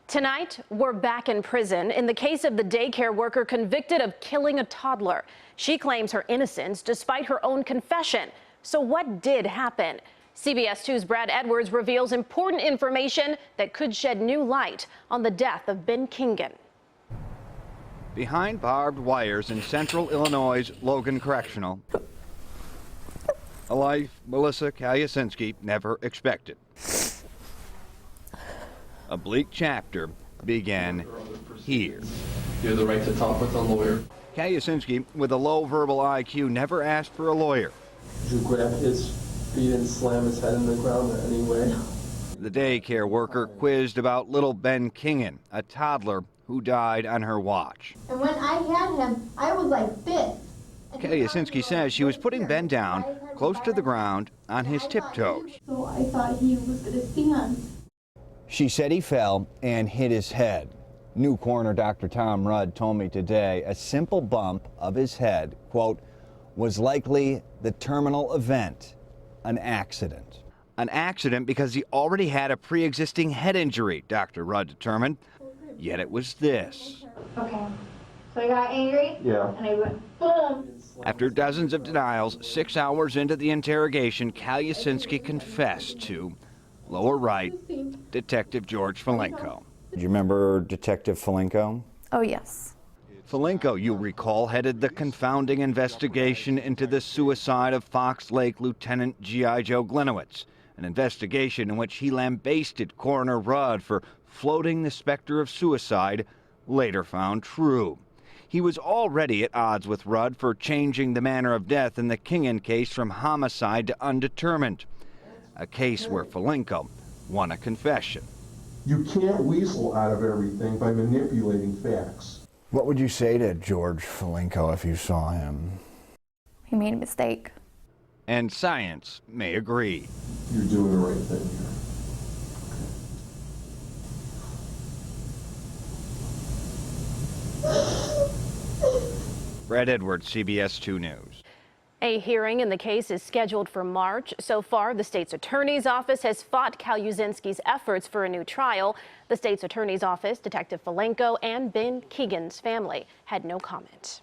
Tonight, we're back in prison in the case of the daycare worker convicted of killing a toddler. She claims her innocence despite her own confession. So what did happen? CBS 2's Brad Edwards reveals important information that could shed new light on the death of Ben Kingan. Behind barbed wires in central Illinois' Logan Correctional, a life Melissa Calusinski never expected. A bleak chapter began here. You have the right to talk with a lawyer. Calusinski, with a low verbal IQ, never asked for a lawyer. Did you grab his feet and slam his head in the ground in any way? The daycare worker quizzed about little Ben Kingan, a toddler who died on her watch. And when I had him, I was like this. Calusinski says she was putting Ben down close to the ground on his tiptoes. So I thought he was going to stand. She said he fell and hit his head. New coroner Dr. Tom Rudd told me today a simple bump of his head, quote, was likely the terminal event, an accident. An accident because he already had a pre-existing head injury, Dr. Rudd determined. Yet it was this. Okay. So I got angry. Yeah. And I went boom. After dozens of denials, 6 hours into the interrogation, Calusinski confessed to, lower right, Detective George Falenko. Do you remember Detective Falenko? Oh, yes. Falenko, you recall, headed the confounding investigation into the suicide of Fox Lake Lieutenant G.I. Joe Glenowitz, an investigation in which he lambasted Coroner Rudd for floating the specter of suicide, later found true. He was already at odds with Rudd for changing the manner of death in the Kingan case from homicide to undetermined, a case where Falenko won a confession. You can't weasel out of everything by manipulating facts. What would you say to George Falenko if you saw him? He made a mistake. And science may agree. You're doing the right thing here. Brad Edwards, CBS 2 News. A hearing in the case is scheduled for March. So far, the state's attorney's office has fought Calusinski's efforts for a new trial. The state's attorney's office, Detective Falenko, and Ben Kingan's family had no comment.